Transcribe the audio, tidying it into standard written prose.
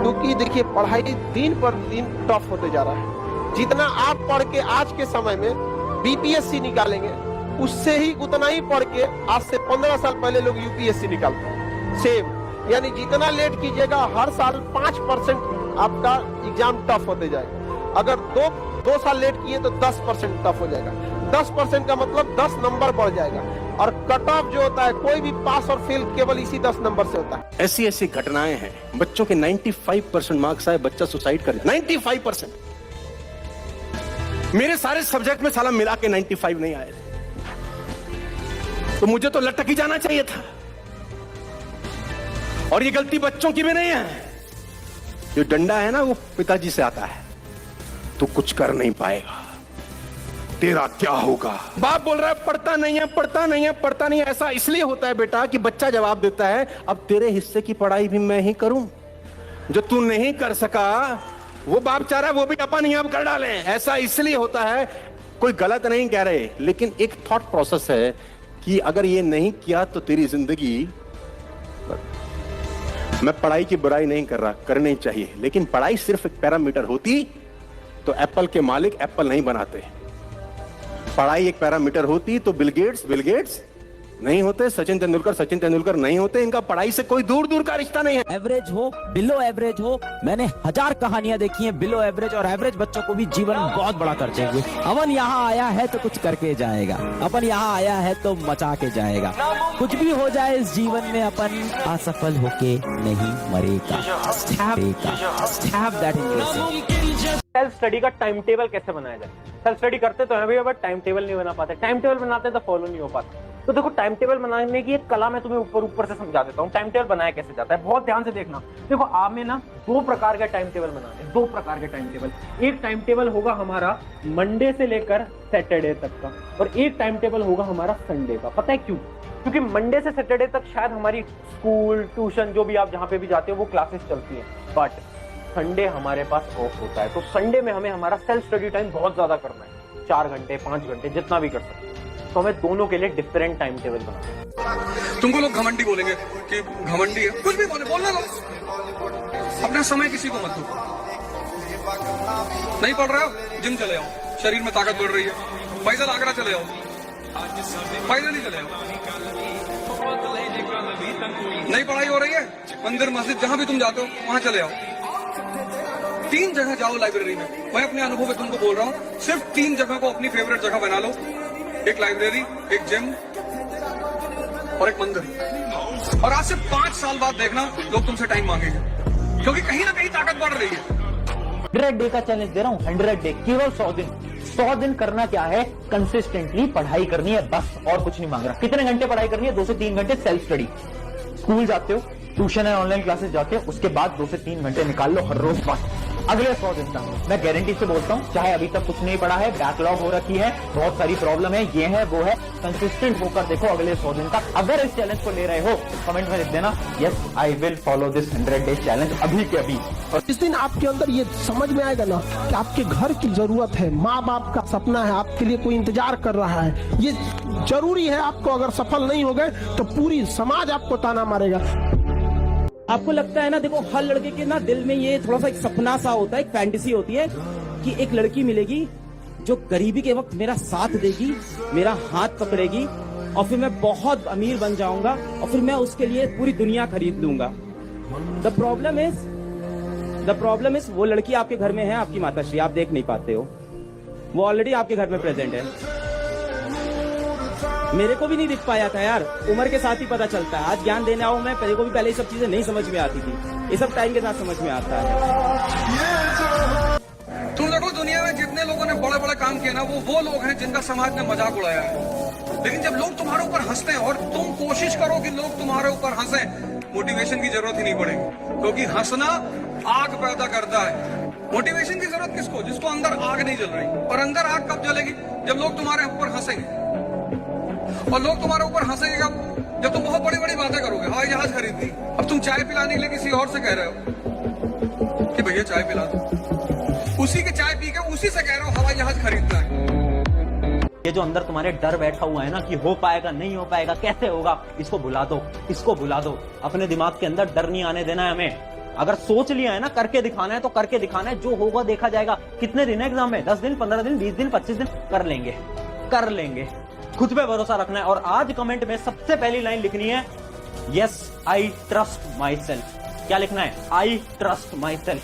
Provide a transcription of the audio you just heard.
क्योंकि देखिए पढ़ाई दिन पर दिन टफ होते जा रहा है। जितना आप पढ़ के आज के समय में बीपीएससी निकालेंगे, उससे ही उतना ही पढ़ के आज से 15 साल पहले लोग यूपीएससी निकालते हैं सेम। यानी जितना लेट कीजिएगा हर साल 5% आपका एग्जाम टफ होते जाएगा। अगर दो साल लेट किए तो 10% टफ हो जाएगा। 10% का मतलब 10 नंबर बढ़ जाएगा। और कट ऑफ जो होता है, कोई भी पास और फेल केवल इसी 10 नंबर से होता है। ऐसी ऐसी घटनाएं हैं, बच्चों के 95% मार्क्स आए, बच्चा सुसाइड कर 95%। मेरे सारे सब्जेक्ट में साला मिला के 95 नहीं आए थे, तो मुझे तो लटक ही जाना चाहिए था। और ये गलती बच्चों की भी नहीं है। जो डंडा है ना वो पिताजी से आता है, तू कुछ कर नहीं पाएगा, तेरा क्या होगा। बाप बोल रहा है पढ़ता नहीं है, पढ़ता नहीं है, पढ़ता नहीं है। ऐसा इसलिए होता है बेटा कि बच्चा जवाब देता है अब तेरे हिस्से की पढ़ाई भी मैं ही करूं, जो तू नहीं कर सका वो बाप चाह रहा है वो भी अपन ही अब कर डालें। ऐसा इसलिए होता है, कोई गलत नहीं कह रहे, लेकिन एक थॉट प्रोसेस है कि अगर ये नहीं किया तो तेरी जिंदगी। मैं पढ़ाई की बुराई नहीं कर रहा, करनी चाहिए, लेकिन पढ़ाई सिर्फ एक पैरामीटर होती तो एप्पल के मालिक एप्पल नहीं बनाते। पढ़ाई एक पैरामीटर होती तो बिल गेट्स नहीं होते, सचिन तेंदुलकर नहीं होते। इनका पढ़ाई से कोई दूर दूर का रिश्ता नहीं है। एवरेज हो, बिलो एवरेज हो, मैंने 1000 कहानियां देखी हैं बिलो एवरेज और एवरेज बच्चों को भी जीवन बहुत बड़ा कर देंगे। अपन यहाँ आया है तो कुछ करके जाएगा, अपन यहाँ आया है तो मचा के जाएगा। कुछ भी हो जाए इस जीवन में अपन असफल होके नहीं मरेगा। सेल्फ स्टडी का टाइम टेबल कैसे बनाया जाए। सेल्फ स्टडी करते तो है भैया, बट टाइम टेबल नहीं बना पाते। टाइम टेबल बनाते तो फॉलो नहीं हो पाता। तो देखो टाइम टेबल बनाने की एक कला मैं तुम्हें ऊपर से समझा देता हूँ। टाइम टेबल बनाया कैसे जाता है, बहुत ध्यान से देखना। देखो आप में ना 2 प्रकार के टाइम टेबल बनाते हैं, 2 प्रकार के टाइम टेबल। एक टाइम टेबल होगा हमारा मंडे से लेकर सैटरडे तक का, और एक टाइम टेबल होगा हमारा संडे का। पता है क्यों? क्योंकि मंडे से सैटरडे तक शायद हमारी स्कूल, ट्यूशन, जो भी आप जहाँ पे भी जाते हो वो क्लासेस चलती है, बट संडे हमारे पास ऑफ होता है। तो संडे में हमें हमारा सेल्फ स्टडी टाइम बहुत ज्यादा करना है, 4 घंटे 5 घंटे जितना भी कर सकते हैं। तो हमें दोनों के लिए डिफरेंट टाइम टेबल बनाना है। तुमको लोग घमंडी बोलेंगे कि घमंडी है, कुछ भी बोलने लो, अपना समय किसी को मत दो। नहीं पढ़ रहे हो, जिम चले आओ, शरीर में ताकत बढ़ रही है। पैदल आगरा चले आओ, पैदल ही चले आओ। नई पढ़ाई हो रही है, मंदिर मस्जिद जहां भी तुम जाते हो वहां चले आओ। 3 जगह जाओ लाइब्रेरी में। मैं अपने अनुभव में तुमको बोल रहा हूँ, सिर्फ 3 जगह को अपनी फेवरेट जगह बना लो। एक लाइब्रेरी, एक जिम और एक मंदिर। और आज से 5 साल बाद देखना लोग तुमसे टाइम मांगेंगे, क्योंकि कहीं ना कहीं ताकत बढ़ रही है। 100 डे का चैलेंज दे रहा हूँ, 100 डे, केवल 100 दिन। 100 दिन करना क्या है, कंसिस्टेंटली पढ़ाई करनी है, बस और कुछ नहीं मांग रहा। कितने घंटे पढ़ाई करनी है? 2 से 3 घंटे सेल्फ स्टडी। स्कूल जाते हो, ट्यूशन है, ऑनलाइन क्लासेस जाते हो, उसके बाद 2 से 3 घंटे निकाल लो हर रोज बस। अगले 100 दिन तक मैं गारंटी से बोलता हूँ, चाहे अभी तक कुछ नहीं पढ़ा है, बैकलॉग हो रखी है, बहुत सारी प्रॉब्लम है, ये है वो है, कंसिस्टेंट होकर देखो अगले 100 दिन तक। अगर इस चैलेंज को ले रहे हो, कमेंट में लिख देना yes I will follow this 100 day challenge, अभी के अभी। और इस दिन आपके अंदर ये समझ में आएगा ना कि आपके घर की जरूरत है, माँ बाप का सपना है, आपके लिए कोई इंतजार कर रहा है, ये जरूरी है। आपको अगर सफल नहीं हो गए तो पूरी समाज आपको ताना मारेगा। आपको लगता है ना, देखो हर लड़के के ना दिल में ये थोड़ा सा एक सपना सा होता है, एक फैंटेसी होती है कि एक लड़की मिलेगी जो गरीबी के वक्त मेरा साथ देगी, मेरा हाथ पकड़ेगी, और फिर मैं बहुत अमीर बन जाऊंगा और फिर मैं उसके लिए पूरी दुनिया खरीद लूंगा। द प्रॉब्लम इज वो लड़की आपके घर में है, आपकी माताश्री, आप देख नहीं पाते हो, वो ऑलरेडी आपके घर में प्रेजेंट है। मेरे को भी नहीं दिख पाया था यार, उम्र के साथ ही पता चलता है। आज ज्ञान देने आऊं मैं, मेरे को भी पहले ये सब चीजें नहीं समझ में आती थी, ये सब टाइम के साथ समझ में आता है। तुम देखो दुनिया में जितने लोगों ने बड़े बड़े काम किए ना, वो लोग हैं जिनका समाज ने मजाक उड़ाया है। लेकिन जब लोग तुम्हारे ऊपर हंसते हैं और तुम कोशिश करो कि लोग तुम्हारे ऊपर हंसे, मोटिवेशन की जरूरत ही नहीं पड़ेगी, क्योंकि हंसना आग पैदा करता है। मोटिवेशन की जरूरत किसको? जिसको अंदर आग नहीं जल रही। और अंदर आग कब जलेगी? जब लोग तुम्हारे ऊपर हंसेंगे। और लोग तुम्हारे ऊपर हंसेंगे जब तुम बहुत बड़ी बड़ी बातें करोगे। हवाई जहाज खरीद ली, अब तुम चाय पिलाने के लिए किसी और से कह रहे हो कि भैया चाय पिला दो, उसी के चाय पी के उसी से कह रहे हो हवाई जहाज खरीदना है। ये जो अंदर तुम्हारे डर बैठा हुआ है ना कि हो पाएगा नहीं हो पाएगा, कैसे होगा, इसको भुला दो, इसको भुला दो। अपने दिमाग के अंदर डर नहीं आने देना है हमें। अगर सोच लिया है ना करके दिखाना है तो करके दिखाना है, जो होगा देखा जाएगा। कितने दिन है एग्जाम में? 10 दिन, 15 दिन, 20 दिन, 25 दिन, कर लेंगे, कर लेंगे। खुद पे भरोसा रखना है। और आज कमेंट में सबसे पहली लाइन लिखनी है, yes I trust my self. क्या लिखना है? I trust my self.